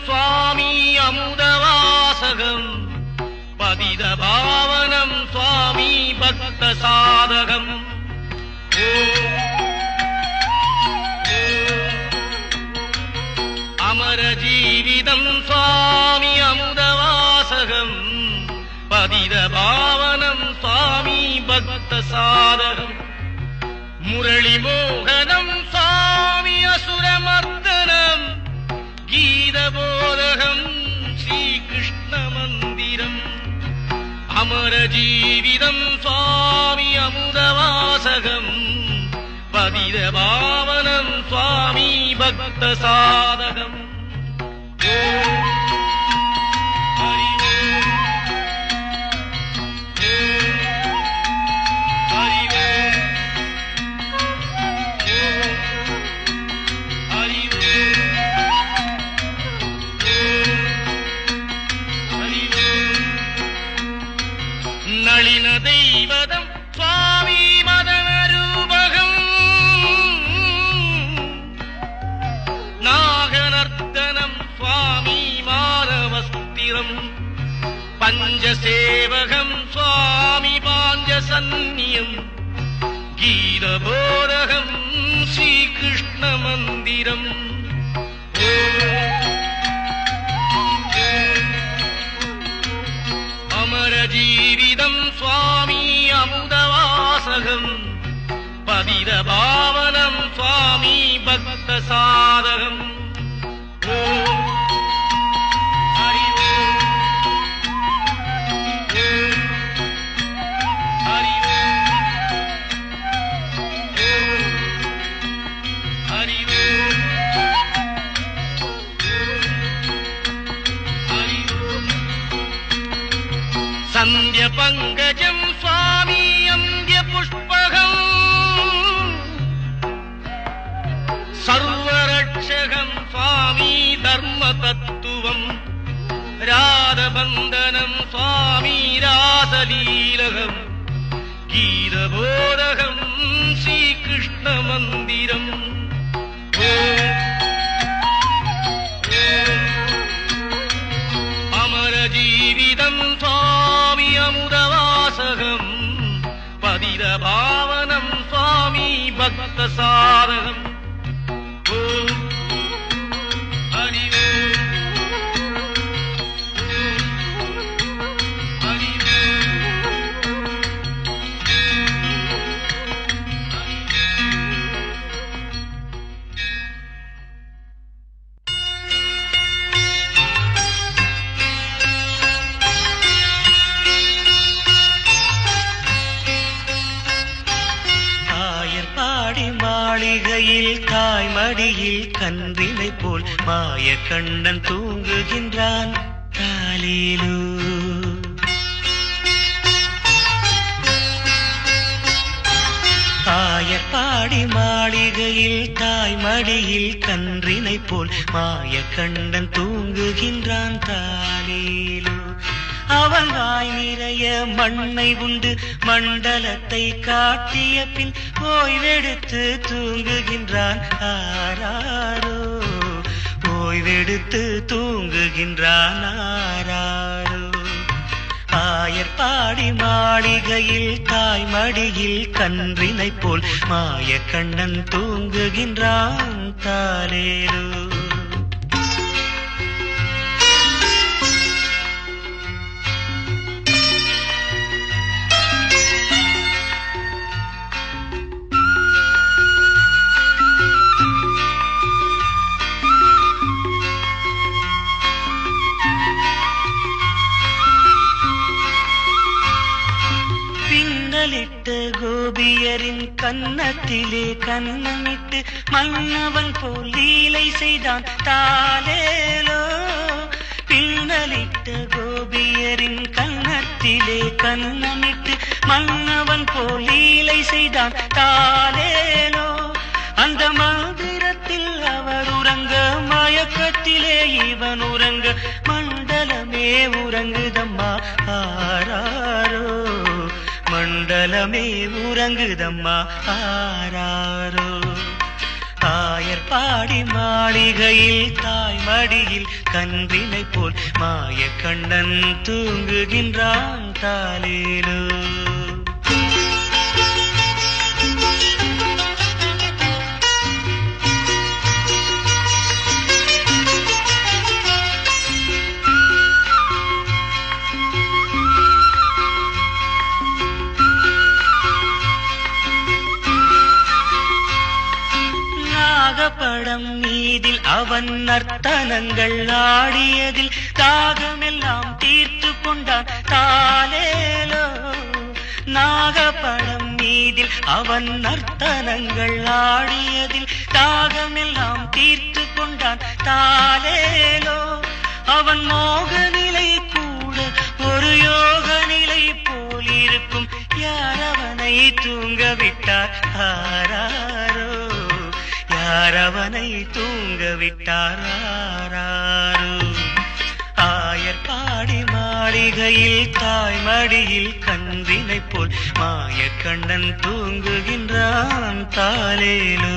சுவாமி அமுதவாசகம் பதித பாவனம் சுவாமி பக்த சாதகம். அமர ஜீவிதம் சுவாமி அமுதவாசகம் பதித பாவனம் சுவாமி பக்த சாதகம். முரளி மோகனம் சுவாமி அசுரமர்தனம் கீதபோதகம் ஸ்ரீகிருஷ்ண மந்திரம். அமர ஜீவிதம் சுவாமி அமுதவாசகம் பதித பாவனம் சுவாமி பக்த சாதகம். நளின தெய்வதம் சுவாமி மதன ரூபகம் நாகநர்த்தனம் சுவாமி மானவஸ்திரம். பஞ்சசேவகம் சுவாமி பாஞ்சசன்னியம் கீதபோதகம் ஸ்ரீகிருஷ்ண மந்திரம். அமர ஜீவிதம் சுவாமி அமுதவாசகம் பதித பாவனம் சுவாமி பக்த சாதகம். சந்திய பங்கஜம் சுவாமி அந்திய புஷ்பகம் சர்வரட்சகம் சுவாமி தர்ம தத்துவம். ராதபந்தனம் சுவாமி ராசலீலகம் கீதபோதகம் ஸ்ரீகிருஷ்ண மந்திரம். அமர ஜீவிதம் சுவாமி அமுதவாசகம் பதித பாவனம் சுவாமி பக்த சாதகம். மாளிகையில் தாய்மடியில் கன்றினை போல் மாய கண்ணன் தூங்குகின்றான் தாலேலோ. ஆயர்பாடி மாளிகையில் தாய்மடியில் கன்றினை போல் மாய கண்ணன் தூங்குகின்றான் தாலேலோ. அவன் வாய் நிறைய மண்ணை உண்டு மண்டலத்தை காட்டிய பின் ஓய்வெடுத்து தூங்குகின்றான் ஆராரோ. ஓய்வெடுத்து தூங்குகின்றான் ஆராரோ. ஆயர்பாடி மாளிகையில் தாய்மடியில் கன்றினை போல் மாய கண்ணன் தூங்குகின்றான் தாலேலோ. கோபியரின் கன்னத்திலே கன்னமிட்டு மன்னவன் போல் லீலை செய்தான் தாலேலோ. பின்னலிட்ட கோபியரின் கன்னத்திலே கன்னமிட்டு மன்னவன் போல் லீலை செய்தான் தாலேலோ. அந்த மந்திரத்தில் அவர் உறங்க மயக்கத்திலே இவன் உறங்க மண்டலமே உறங்குதம்மா ஆராரோ. மண்டலமே உறங்குதம்மா ஆராரோ. ஆயர்பாடி மாளிகையில் தாய் மடியில் கன்றினை போல் மாயக்கண்ணன் தூங்குகின்றான் தாலேலோ. படம் மீதில் அவன் நர்த்தனங்கள் ஆடியதில் தாகமெல்லாம் தீர்த்து கொண்டான் தாலேலோ. நாகப்படம் மீதில் அவன் நர்த்தனங்கள் ஆடியதில் தாகமெல்லாம் தீர்த்து கொண்டான் தாலேலோ. அவன் மோக நிலை கூட ஒரு யோக நிலை போலிருக்கும். யார் அவனை தூங்க விட்டார் ஆராரோ, யார் அவனை தூங்க விட்டாரோ. ஆயர்பாடி மாளிகையில் தாய் மடியில் கன்றினை போல் மாயக்கண்ணன் தூங்குகின்றான் தாலேலோ.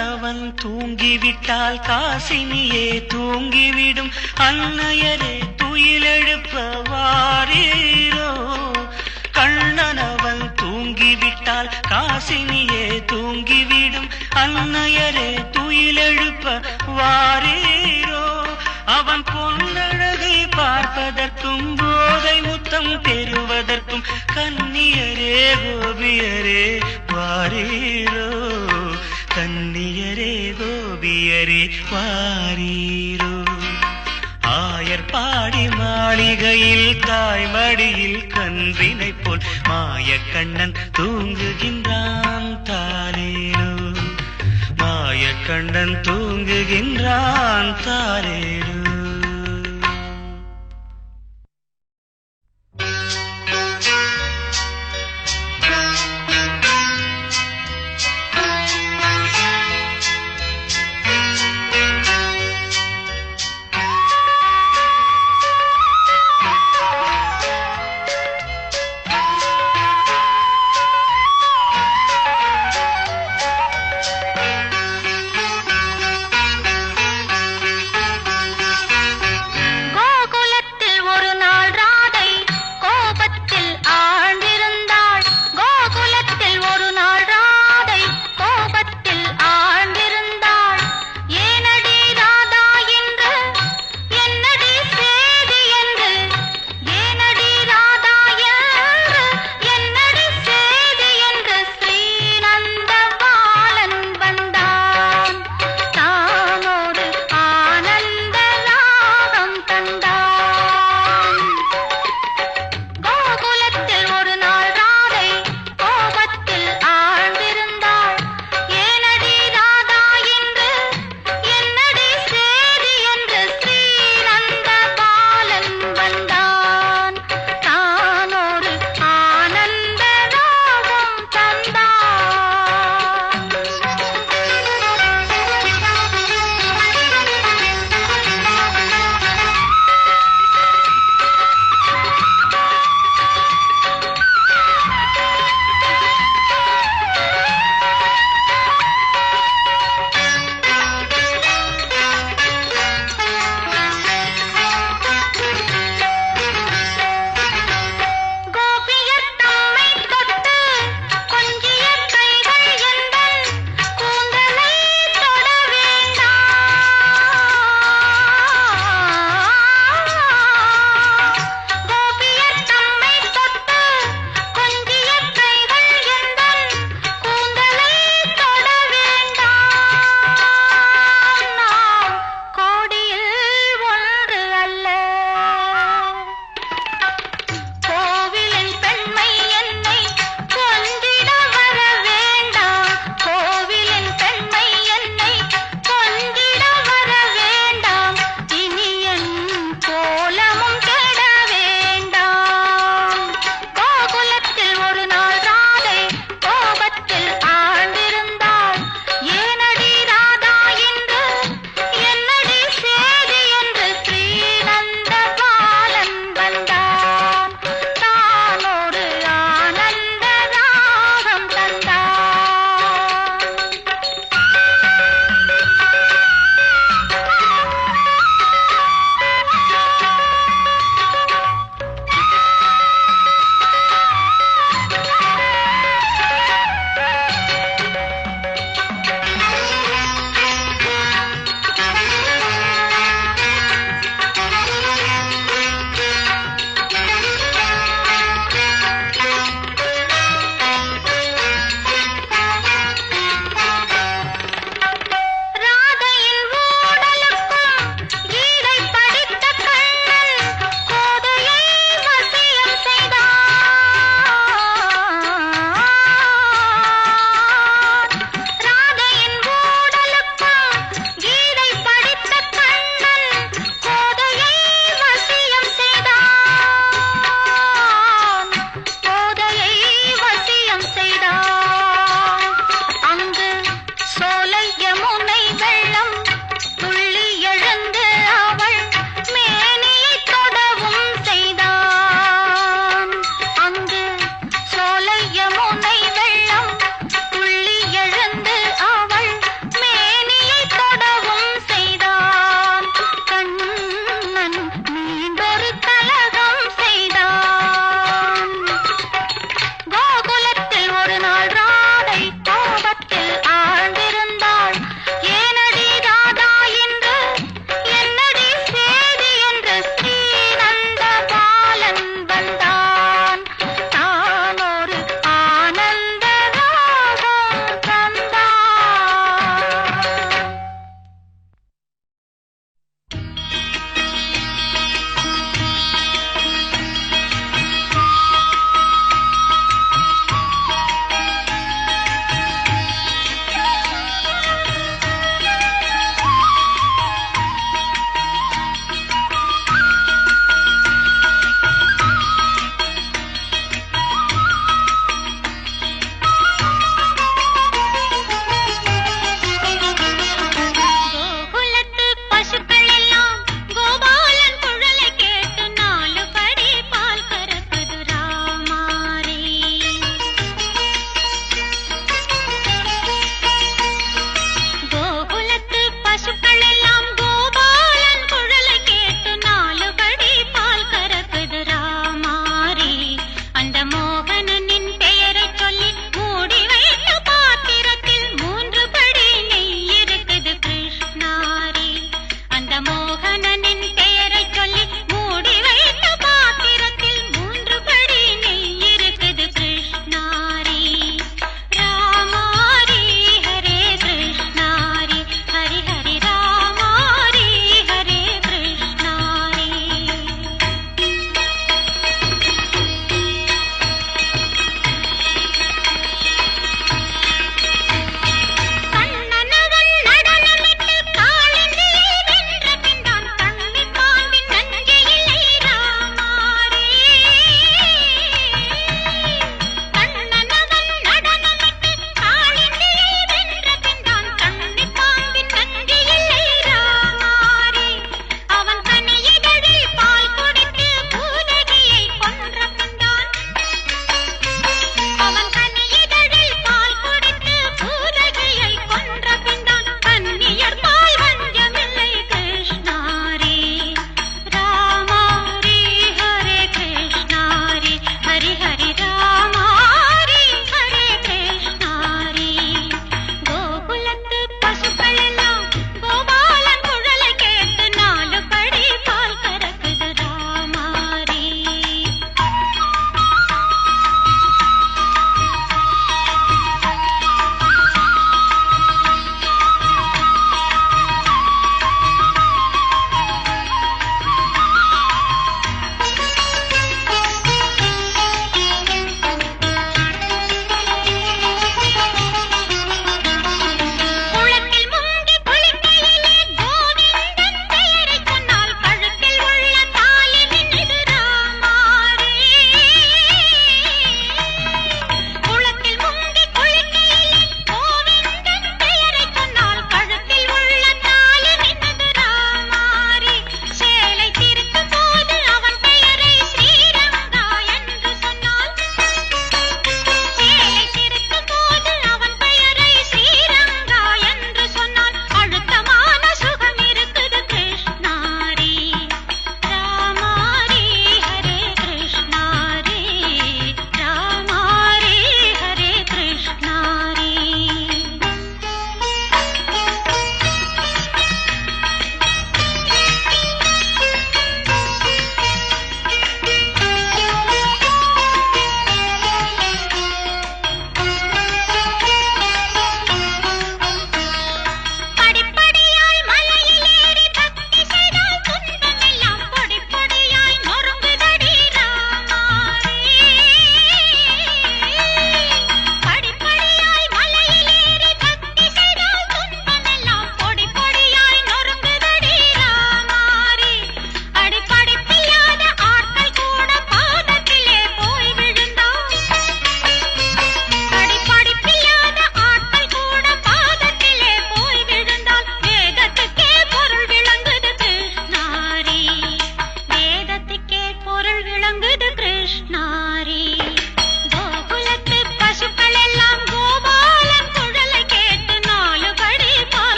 அவன் தூங்கிவிட்டால் காசினியே தூங்கிவிடும். அன்னையரே துயிலெழுப்ப வாரீரோ. கண்ணனவன் தூங்கிவிட்டால் காசினியே தூங்கிவிடும். அன்னையரே துயிலெழுப்ப வாரீரோ. அவன் பொன்னழகை பார்ப்பதற்கும் போதை முத்தம் பெறுவதற்கும் கன்னியரே கோபியரே வாரீரோ. கன்னியரே கோபியரே வாரீரோ. ஆயர்பாடி மாளிகையில் தாய் மடியில் கன்றினை போல் மாயக்கண்ணன் தூங்குகின்றான் தாலேலோ. மாயக்கண்ணன் தூங்குகின்றான் தாலேலோ.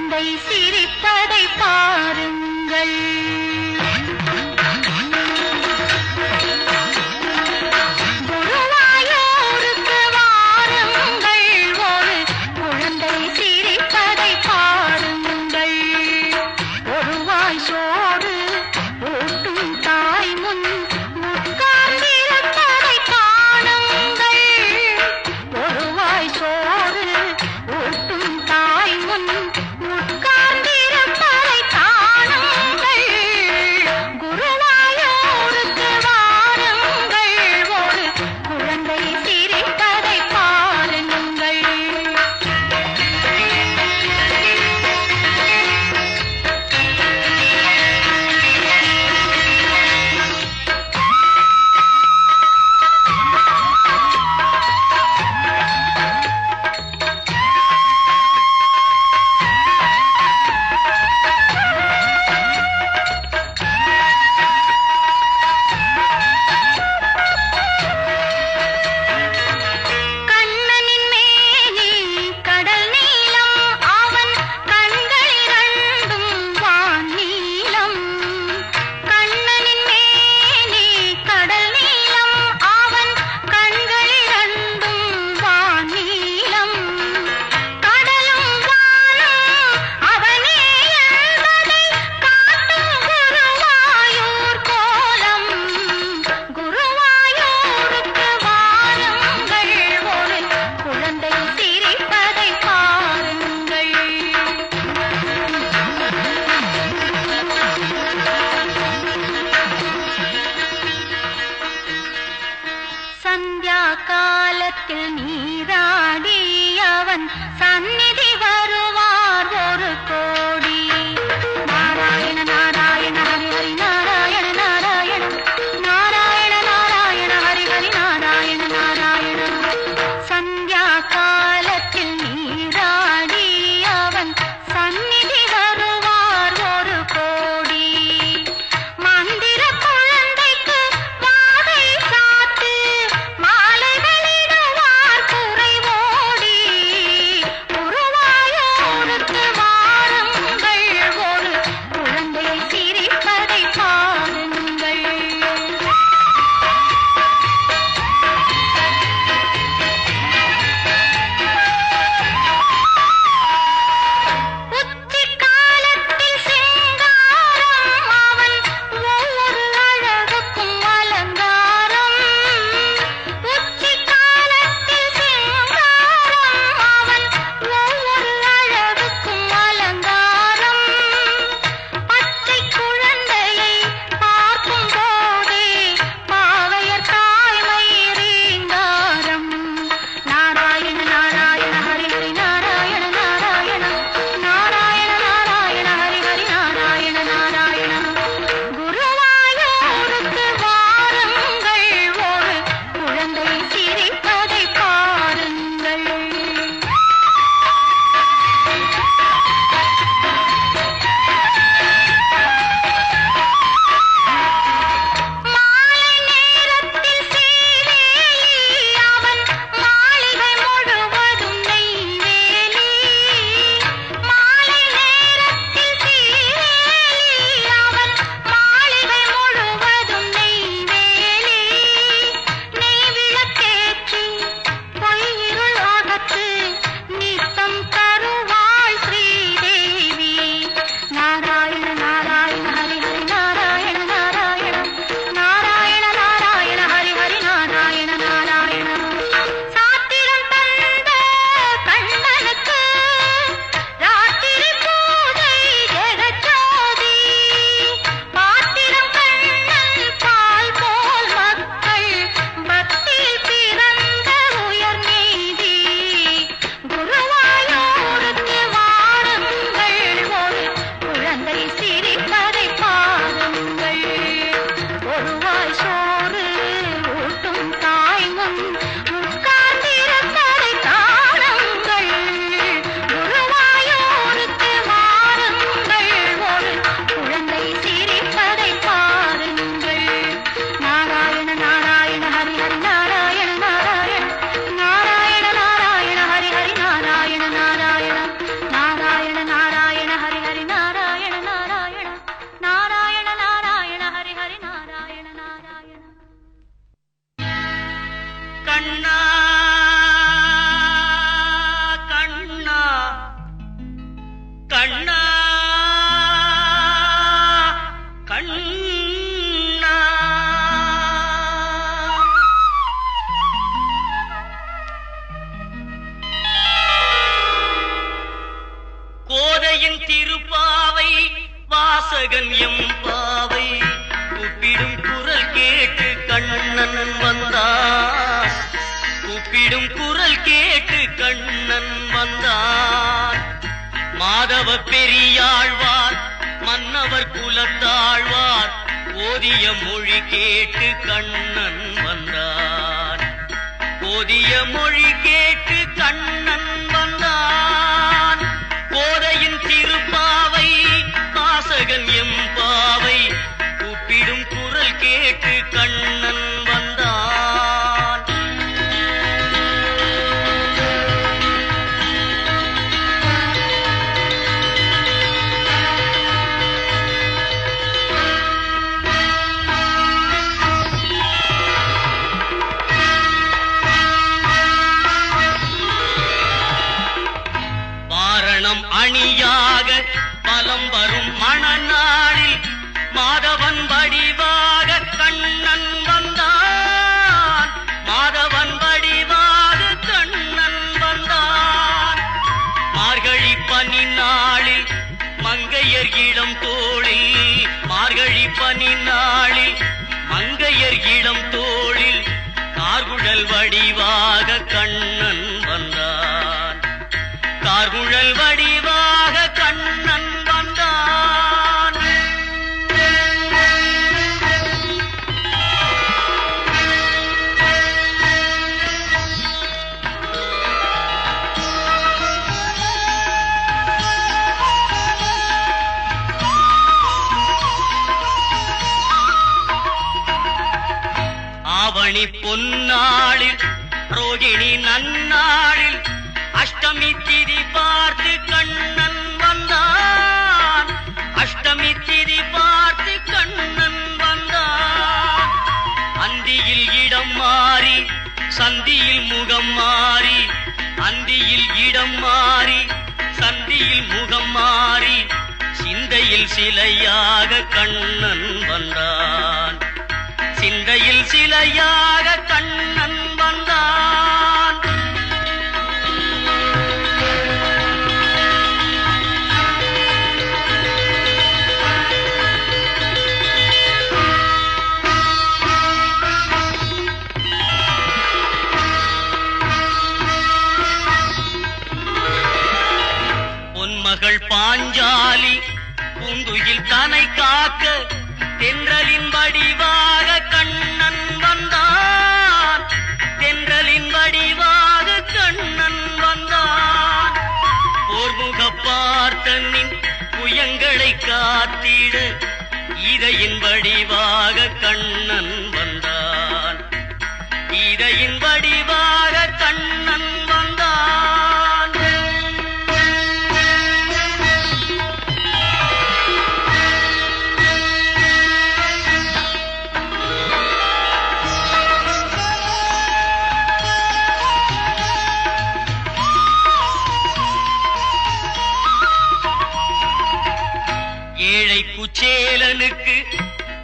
குழந்தை சிரிப்பதை பாருங்கள். குருவாயூருக்கு வாருங்கள், ஒரு குழந்தை சிரிப்பதை பாருங்கள். ஒரு வாய் சோறு ஊட்டும் தாய் முன் உட்கார்ந்திருப்பதை காணுங்கள். ஒரு வாய் சோறு ஊட்டும் தாய் முன் உட்கார்ந்திருப்பதை காணுங்கள். குரு கண்ணா கண்ணா கோதையின் திருப்பாவை வாசகன் எம்பாவை கூப்பிடும் குரல் கேட்டு கண்ணன் வந்தான் கூப்பிடும் குரல் கேட்டு கண்ணன் வந்தான் மாதவ பெரியாழ்வார் மன்னவர் குலத்தாழ்வார் ஓதிய மொழி கேட்டு கண்ணன் வந்தான் ஓதிய மொழி கேட்டு கண்ணன் வந்தான் கோதையின் திருப்பாவை வாசகன் எம்பாவை கூப்பிடும் குரல் கேட்டு கண்ணன் வந்தான் வாரணம் அணியாக பலம் வரும் மணநாளில் மாதவன் வடிவாக கண்ணன் வந்தான் மாதவன் வடிவாக கண்ணன் வந்தான் மார்கழி பனி நாளில் மங்கையர் இளம் தோளில் மார்கழி பனி நாளில் மங்கையர் இளம் தோளில் கார்குழல் வடிவாக கண்ணன் வந்தான் கார்குழல் வடிவாக கண்ணன் வந்தான் ஆவணி பொன்னாளில் ரோகிணி நன்னாளில் அஷ்டமி திதி பார்த்து கண்ணன் வந்தான் அஷ்டமி திதி பார்த்து கண்ணன் வந்தான் அந்தியில் இடம் மாறி சந்தியில் முகம் மாறி அந்தியில் இடம் மாறி சந்தியில் முகம் மாறி சிந்தையில் சிலையாக கண்ணன் வந்தான் சிந்தையில் சிலையாக கண்ணன் வந்தான் பொன்மகள் பாஞ்சாலி பூந்துயில் தனை காக்க தென்றலின் வடிவாக கண்ணன் வந்தான் தென்றலின் வடிவாக கண்ணன் வந்தான் போர்முக பார்த்தனின் புயங்களை காத்திட இதையின் வடிவாக கண்ணன் வந்தான் இதையின் வடிவாக கண்ணன் வந்தான் ஏழை குச்சேலனுக்கு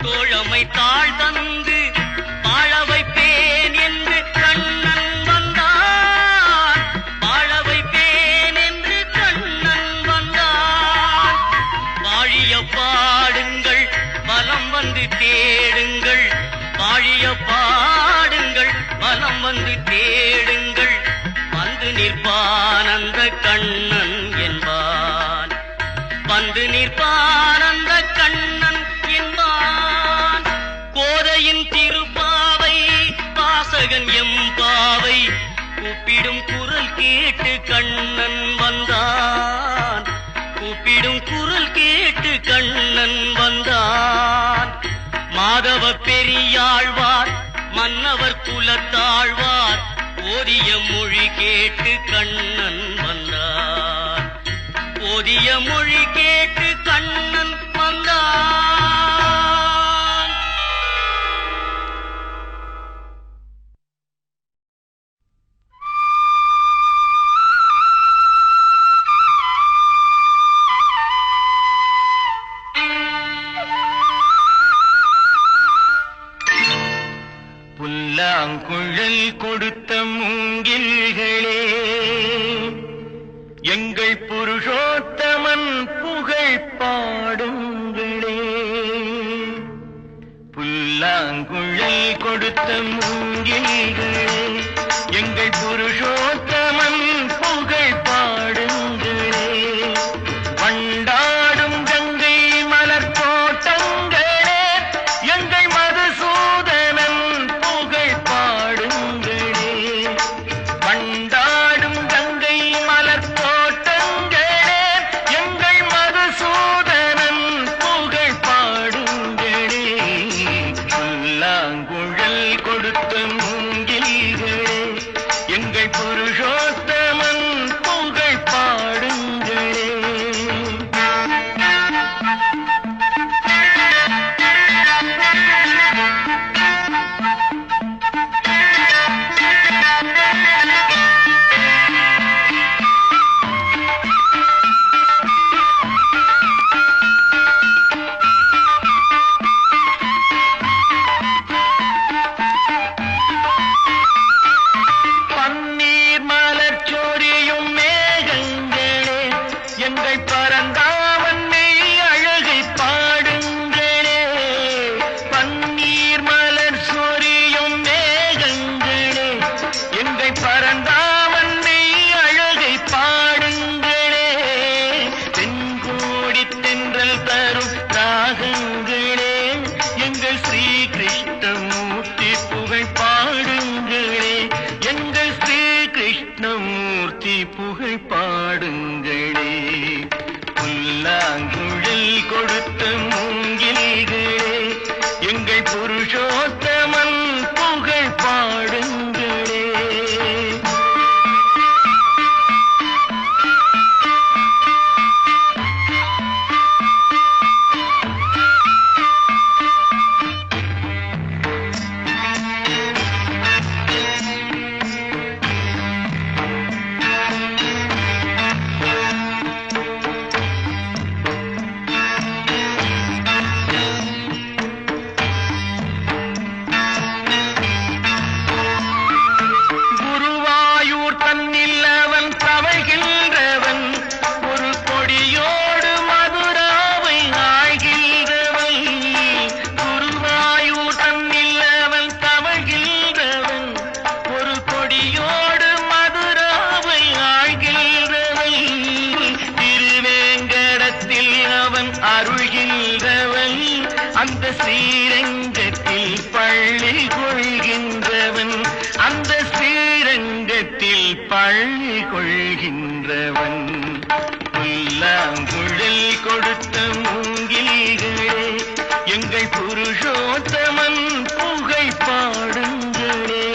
தோழமை தாழ் தந்து வாழ வைப்பேன் என்று கண்ணன் வந்தான் வாழ வைப்பேன் என்று கண்ணன் வந்தான் வாழிய பாடுங்கள் வலம் வந்து தேடுங்கள் வாழிய பாடுங்கள் வலம் வந்து தேடுங்கள் வந்து நிற்பான் அந்த கண்ணன் என்பான் வந்து நிற்பான் அந்த கண்ணன் என்பான் கோதையின் திருப்பாவை வாசகன் எம்பாவை கூப்பிடும் குரல் கேட்டு கண்ணன் வந்தான் கூப்பிடும் குரல் கேட்டு கண்ணன் வந்தான் மாதவ பெரியாழ்வார் மன்னவர் குலத்தாழ்வார் ஓதிய மொழி கேட்டு கண்ணன் வந்தான் ஓதிய மொழி கேட்டு கண்ணன் வந்தான் கொடுத்த மூங்கில்களே, எங்கள் புருஷோத்தமன் புகழ் பாடுங்களே. புல்லாங்குழல் கொடுத்த மூங்கில்களே, எங்கள் புருஷோத்தமன் புகழ் பாடுங்களே. வண்டாடும் கங்கை மலர் தோட்டங்களே, எங்கள் மதுசூதனன் புகழ் பாடுங்களே. வண்டாடும் கங்கை மலர் தோட்டங்களே, எங்கள் மதுசூதனன் புகழ் பாடுங்களே. புல்லாங்குழல் கொடுத்த மூங்கில்களே, எங்கள் புருஷோத்தமன் புகழ் பாடுங்களே. பன்னீர் மலர் சொரியும் மேகங்களே, எங்கள் பரந்தாமன் மெய் அழகை பாடுங்களே. பன்னீர் மலர் சொரியும் மேகங்களே, எங்கள் பரந்தாமன் மெய் அழகை பாடுங்களே. தென்கோடி தென்றல் தரும் ராகங்களே, எங்கள் ஸ்ரீ கிருஷ்ணமூர்த்தி புகழ் பாடுங்களே. எங்கள் ஸ்ரீ கிருஷ்ணமூர்த்தி புகழ் பாடுங்களே. புல்லாங்குழல் கொடுத்த மூங்கில்களே, எங்கள் புருஷோத்தமன் புகழ் பாடுங்களே. குருவாயூர் தன்னில் அவன் தவழ்கின்றவன், ஒரு கொடியோடு மதுராவை ஆழ்கின்றவன். குருவாயூர் தன்னில் அவன் தவழ்கின்றவன், ஒரு கொடியோடு மதுராவை ஆழ்கின்றவன். திருவேங்கடத்தில் அவன் அருள்கின்றவன், அந்த ஸ்ரீரங்கத்தில் பள்ளி கொள்கின்றவன். அந்த ஸ்ரீரங்கத்தில் பள்ளி கொள்கின்றவன். புல்லாங்குழல் கொடுத்த மூங்கில்களே, எங்கள் புருஷோத்தமன் புகழ் பாடுங்களே.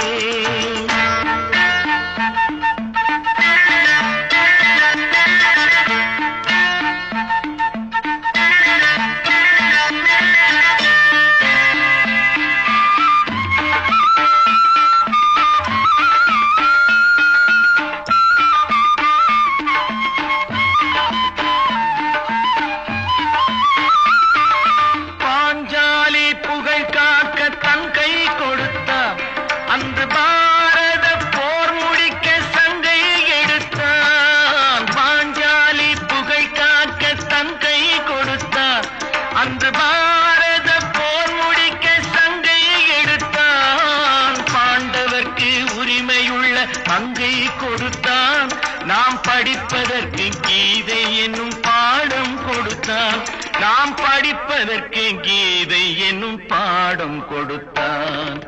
பாஞ்சாலி புகழ் காக்க தன் கை கொடுத்தான், அன்று பாரத போர் முடிக்க சங்கை எடுத்தான். பாஞ்சாலி புகழ் காக்க தன் கை கொடுத்தான், அன்று பாரத போர் முடிக்க சங்கை எடுத்தான். பாண்டவர்க்கு உரிமையுள்ள பங்கை கொடுத்தான், நாம் படிப்பதற்கு கீதை என்னும் பாடம் கொடுத்தான். நாம் படிப்பதற்கு கீதை என்னும் பாடம் கொடுத்தான்.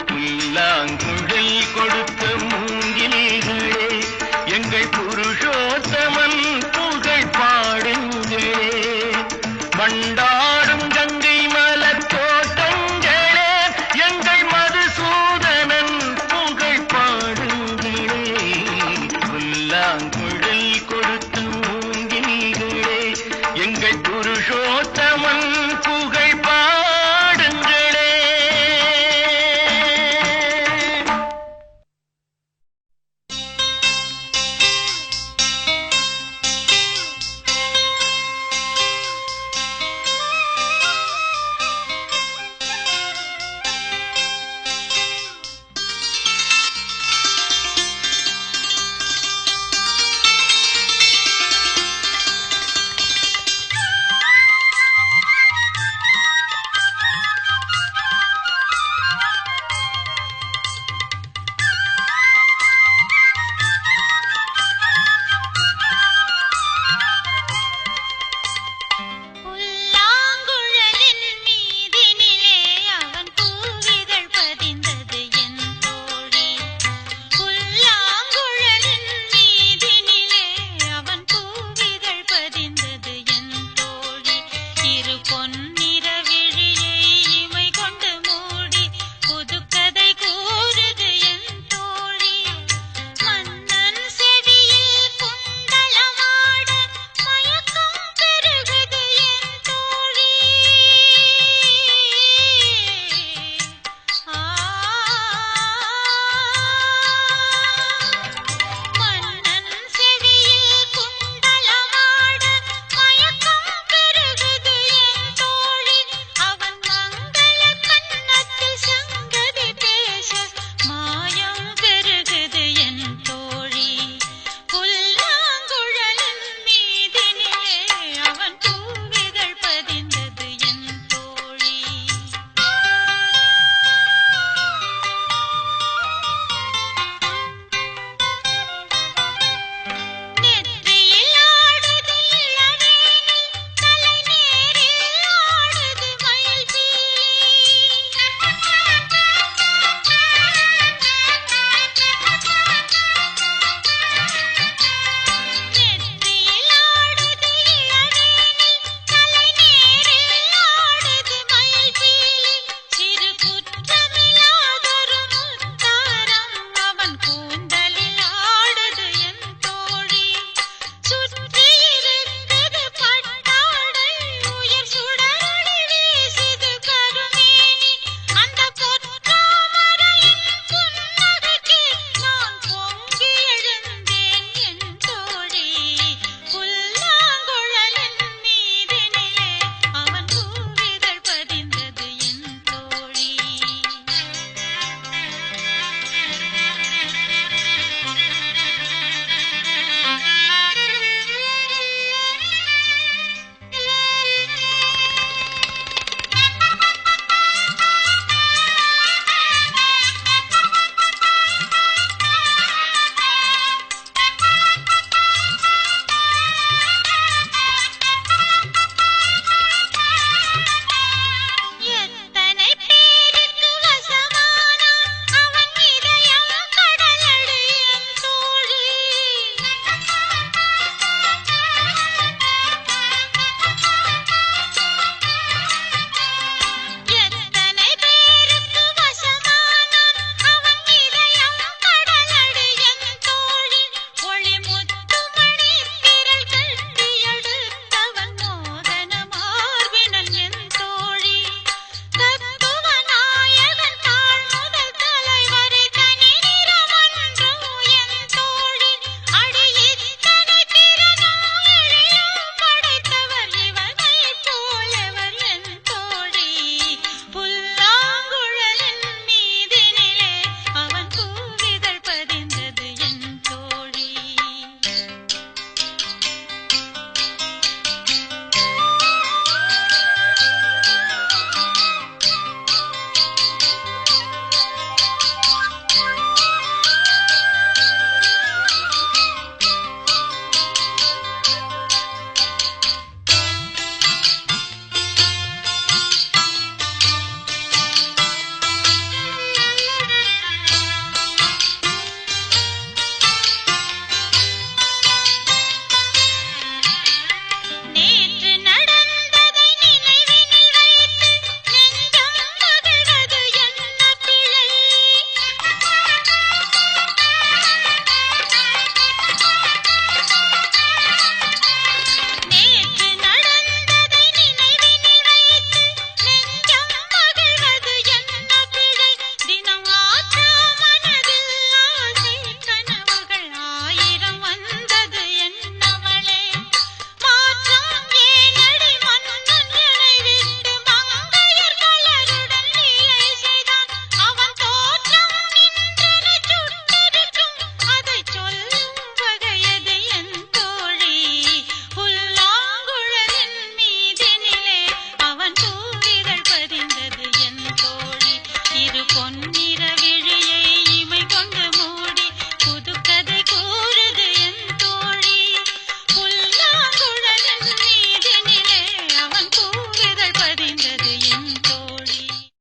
புல்லாங்குழல் கொடுத்த மூங்கில்களே, எங்கள் புருஷோத்தமன் புகழ் பாடுங்களே. வண்டாடும் கங்கை மலர் தோட்டங்களே, எங்கள் மதுசூதனன் புகழ் பாடுங்களே. புல்லாங்குழல் கொடுத்த மூங்கில்களே, எங்கள் புருஷோத்தமன்